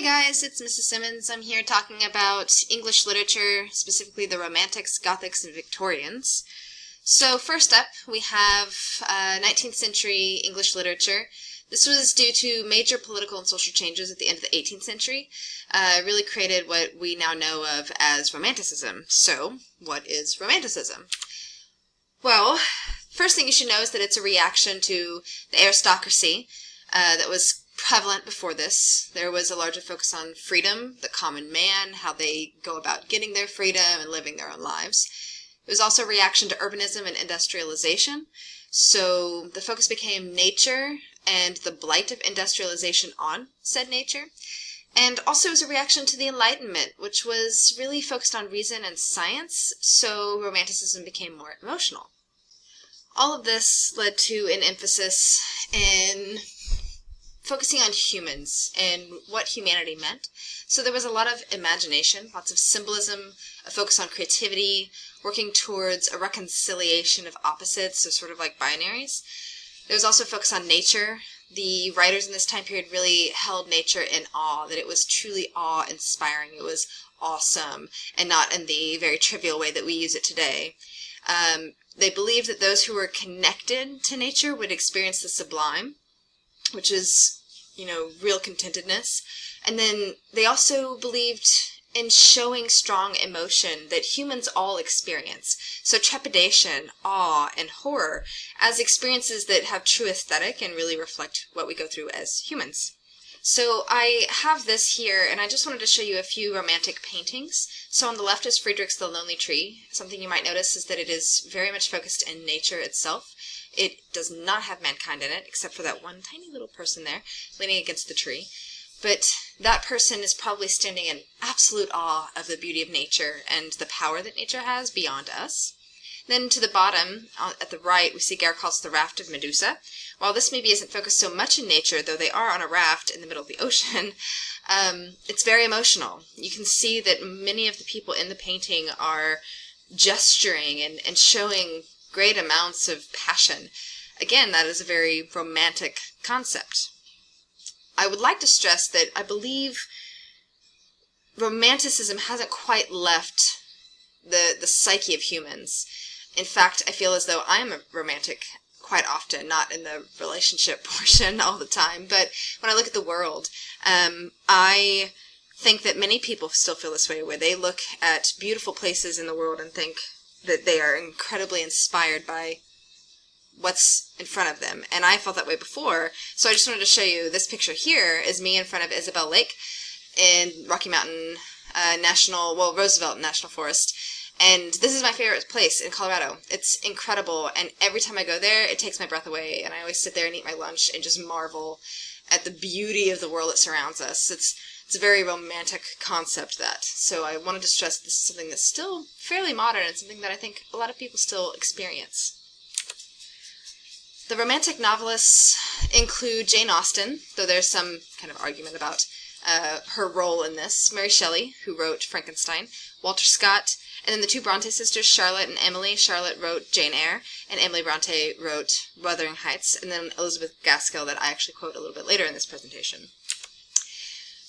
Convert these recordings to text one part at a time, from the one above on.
Hi guys, it's Mrs. Simmons. I'm here talking about English literature, specifically the Romantics, Gothics, and Victorians. So first up, we have 19th century English literature. This was due to major political and social changes at the end of the 18th century. It really created what we now know of as Romanticism. So, what is Romanticism? Well, first thing you should know is that it's a reaction to the aristocracy that was prevalent before this. There was a larger focus on freedom, the common man, how they go about getting their freedom and living their own lives. It was also a reaction to urbanism and industrialization. So the focus became nature and the blight of industrialization on said nature. And also it was a reaction to the Enlightenment, which was really focused on reason and science, so Romanticism became more emotional. All of this led to an emphasis in focusing on humans and what humanity meant. So there was a lot of imagination, lots of symbolism, a focus on creativity, working towards a reconciliation of opposites, so sort of like binaries. There was also a focus on nature. The writers in this time period really held nature in awe, that it was truly awe-inspiring, it was awesome, and not in the very trivial way that we use it today. They believed that those who were connected to nature would experience the sublime, which is, real contentedness. And then they also believed in showing strong emotion that humans all experience. So trepidation, awe, and horror as experiences that have true aesthetic and really reflect what we go through as humans. So I have this here, and I just wanted to show you a few romantic paintings. So on the left is Friedrich's The Lonely Tree. Something you might notice is that it is very much focused in nature itself. It does not have mankind in it, except for that one tiny little person there, leaning against the tree. But that person is probably standing in absolute awe of the beauty of nature and the power that nature has beyond us. Then to the bottom, at the right, we see Gercalt's The Raft of Medusa. While this maybe isn't focused so much in nature, though they are on a raft in the middle of the ocean, it's very emotional. You can see that many of the people in the painting are gesturing and showing great amounts of passion. Again, that is a very romantic concept. I would like to stress that I believe Romanticism hasn't quite left the psyche of humans. In fact, I feel as though I am a romantic quite often, not in the relationship portion all the time, but when I look at the world, I think that many people still feel this way, where they look at beautiful places in the world and think that they are incredibly inspired by what's in front of them. And I felt that way before, so I just wanted to show you this picture here is me in front of Isabel Lake in Rocky Mountain Roosevelt National Forest. And this is my favorite place in Colorado. It's incredible, and every time I go there, it takes my breath away, and I always sit there and eat my lunch and just marvel at the beauty of the world that surrounds us. It's a very romantic concept, that. So I wanted to stress this is something that's still fairly modern and something that I think a lot of people still experience. The romantic novelists include Jane Austen, though there's some kind of argument about her role in this, Mary Shelley, who wrote Frankenstein, Walter Scott, and then the two Bronte sisters, Charlotte and Emily. Charlotte wrote Jane Eyre, and Emily Bronte wrote Wuthering Heights, and then Elizabeth Gaskell, that I actually quote a little bit later in this presentation.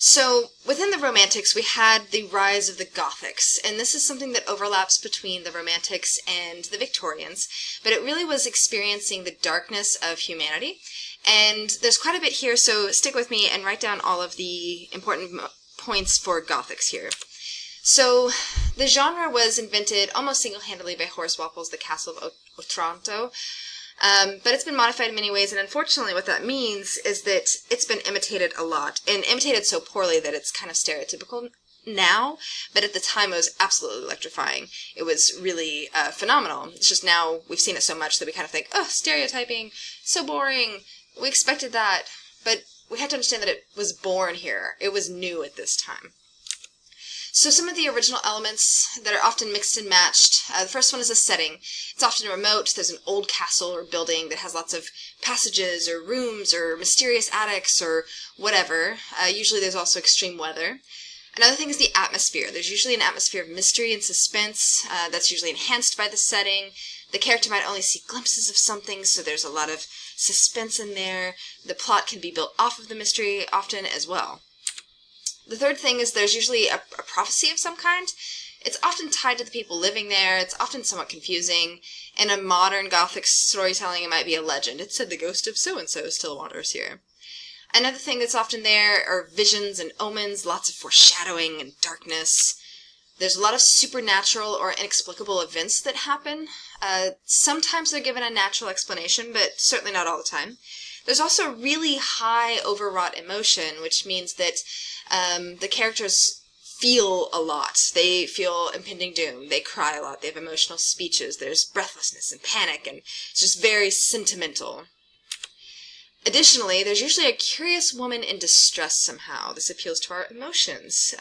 So, within the Romantics, we had the rise of the Gothics, and this is something that overlaps between the Romantics and the Victorians, but it really was experiencing the darkness of humanity, and there's quite a bit here, so stick with me and write down all of the important points for Gothics here. So, the genre was invented almost single-handedly by Horace Walpole's The Castle of Otranto, but it's been modified in many ways, and unfortunately what that means is that it's been imitated a lot, and imitated so poorly that it's kind of stereotypical now, but at the time it was absolutely electrifying. It was really phenomenal. It's just now we've seen it so much that we kind of think, oh, stereotyping, so boring, we expected that, but we have to understand that it was born here. It was new at this time. So some of the original elements that are often mixed and matched, the first one is a setting. It's often remote. There's an old castle or building that has lots of passages or rooms or mysterious attics or whatever. Usually there's also extreme weather. Another thing is the atmosphere. There's usually an atmosphere of mystery and suspense that's usually enhanced by the setting. The character might only see glimpses of something, so there's a lot of suspense in there. The plot can be built off of the mystery often as well. The third thing is there's usually a prophecy of some kind. It's often tied to the people living there. It's often somewhat confusing. In a modern Gothic storytelling, it might be a legend. It said the ghost of so-and-so still wanders here. Another thing that's often there are visions and omens, lots of foreshadowing and darkness. There's a lot of supernatural or inexplicable events that happen. Sometimes they're given a natural explanation, but certainly not all the time. There's also really high overwrought emotion, which means that the characters feel a lot. They feel impending doom. They cry a lot. They have emotional speeches. There's breathlessness and panic, and it's just very sentimental. Additionally, there's usually a curious woman in distress somehow. This appeals to our emotions.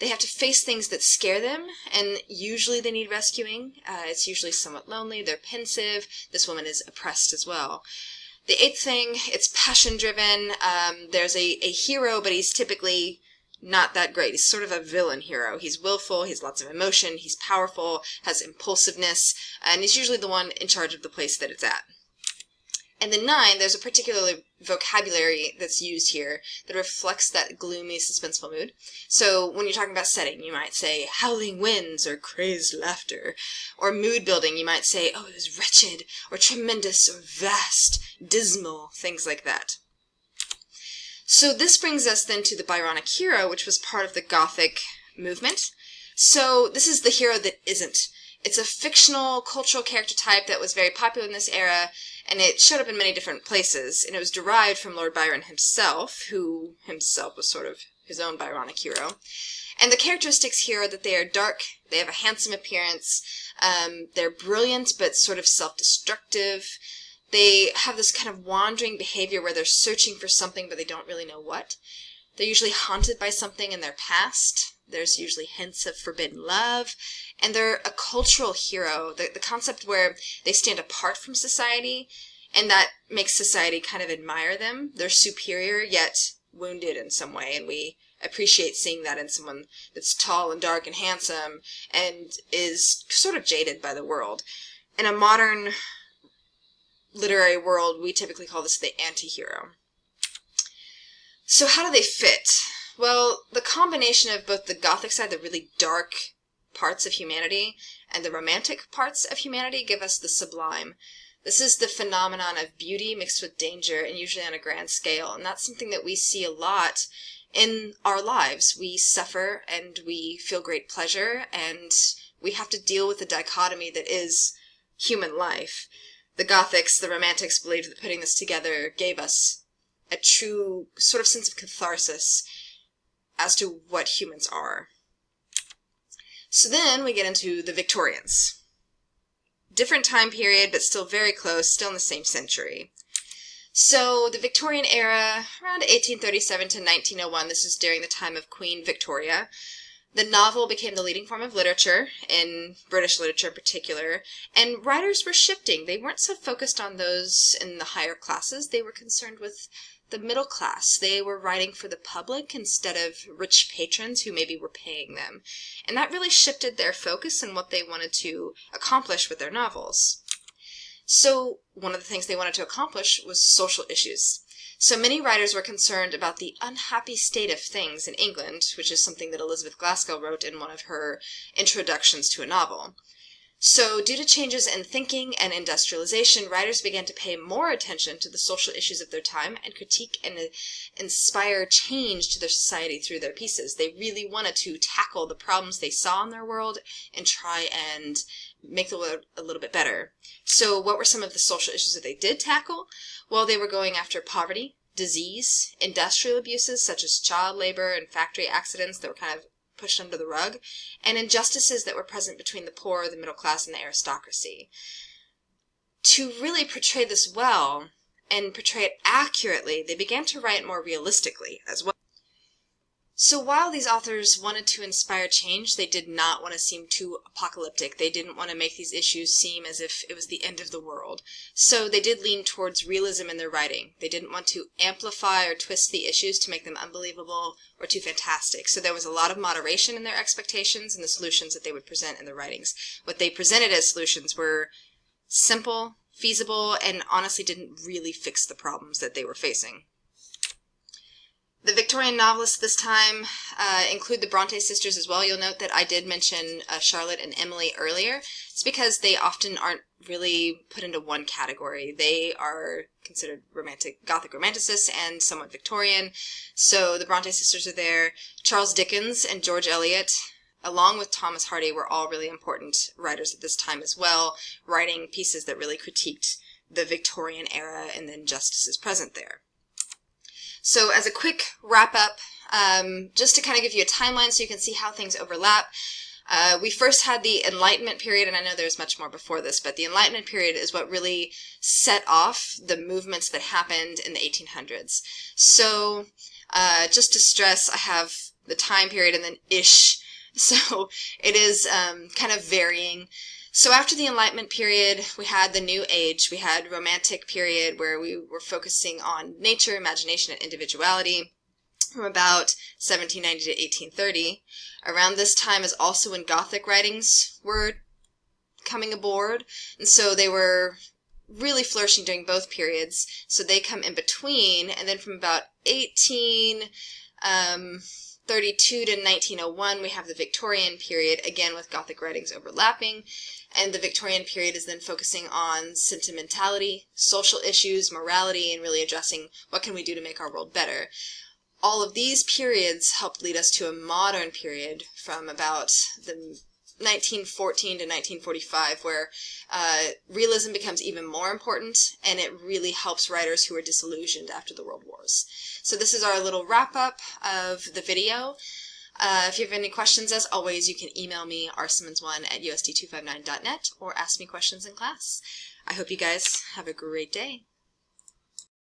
They have to face things that scare them, and usually they need rescuing. It's usually somewhat lonely. They're pensive. This woman is oppressed as well. The eighth thing, it's passion-driven. There's a hero, but he's typically not that great. He's sort of a villain hero. He's willful, he has lots of emotion, he's powerful, has impulsiveness, and he's usually the one in charge of the place that it's at. And then 9, there's a particular vocabulary that's used here that reflects that gloomy, suspenseful mood. So when you're talking about setting, you might say howling winds or crazed laughter. Or mood building, you might say, oh, it was wretched, or tremendous, or vast, dismal, things like that. So this brings us then to the Byronic hero, which was part of the Gothic movement. So this is the hero that isn't. It's a fictional cultural character type that was very popular in this era, and it showed up in many different places, and it was derived from Lord Byron himself, who himself was sort of his own Byronic hero. And the characteristics here are that they are dark, they have a handsome appearance, they're brilliant but sort of self-destructive. They have this kind of wandering behavior where they're searching for something but they don't really know what. They're usually haunted by something in their past. There's usually hints of forbidden love. And they're a cultural hero, the concept where they stand apart from society, and that makes society kind of admire them. They're superior, yet wounded in some way, and we appreciate seeing that in someone that's tall and dark and handsome and is sort of jaded by the world. In a modern literary world, we typically call this the anti-hero. So how do they fit? Well, the combination of both the Gothic side, the really dark parts of humanity, and the romantic parts of humanity give us the sublime. This is the phenomenon of beauty mixed with danger, and usually on a grand scale, and that's something that we see a lot in our lives. We suffer, and we feel great pleasure, and we have to deal with the dichotomy that is human life. The Gothics, the Romantics, believed that putting this together gave us a true sort of sense of catharsis as to what humans are. So then we get into the Victorians. Different time period, but still very close, still in the same century. So the Victorian era, around 1837 to 1901, this is during the time of Queen Victoria. The novel became the leading form of literature, in British literature in particular, and writers were shifting. They weren't so focused on those in the higher classes. They were concerned with the middle class. They were writing for the public instead of rich patrons who maybe were paying them. And that really shifted their focus and what they wanted to accomplish with their novels. So one of the things they wanted to accomplish was social issues. So many writers were concerned about the unhappy state of things in England, which is something that Elizabeth Glasgow wrote in one of her introductions to a novel. So due to changes in thinking and industrialization, writers began to pay more attention to the social issues of their time and critique and inspire change to their society through their pieces. They really wanted to tackle the problems they saw in their world and try and make the world a little bit better. So what were some of the social issues that they did tackle? Well, they were going after poverty, disease, industrial abuses such as child labor and factory accidents that were kind of pushed under the rug, and injustices that were present between the poor, the middle class, and the aristocracy. To really portray this well and portray it accurately, they began to write more realistically as well. So while these authors wanted to inspire change, they did not want to seem too apocalyptic. They didn't want to make these issues seem as if it was the end of the world. So they did lean towards realism in their writing. They didn't want to amplify or twist the issues to make them unbelievable or too fantastic. So there was a lot of moderation in their expectations and the solutions that they would present in their writings. What they presented as solutions were simple, feasible, and honestly didn't really fix the problems that they were facing. The Victorian novelists this time include the Bronte sisters as well. You'll note that I did mention Charlotte and Emily earlier. It's because they often aren't really put into one category. They are considered Gothic romanticists and somewhat Victorian. So the Bronte sisters are there. Charles Dickens and George Eliot, along with Thomas Hardy, were all really important writers at this time as well, writing pieces that really critiqued the Victorian era and the injustices present there. So as a quick wrap-up, just to kind of give you a timeline so you can see how things overlap, we first had the Enlightenment period, and I know there's much more before this, but the Enlightenment period is what really set off the movements that happened in the 1800s. So just to stress, I have the time period and then ish, so it is kind of varying. So after the Enlightenment period, we had the New Age. We had Romantic period where we were focusing on nature, imagination, and individuality from about 1790 to 1830. Around this time is also when Gothic writings were coming aboard, and so they were really flourishing during both periods. So they come in between, and then from about 1832 to 1901, we have the Victorian period, again with Gothic writings overlapping. And the Victorian period is then focusing on sentimentality, social issues, morality, and really addressing what can we do to make our world better. All of these periods helped lead us to a modern period from about the 1914 to 1945, where realism becomes even more important, and it really helps writers who are disillusioned after the World Wars. So this is our little wrap-up of the video. If you have any questions, as always, you can email me, rsimmons1@usd259.net, or ask me questions in class. I hope you guys have a great day.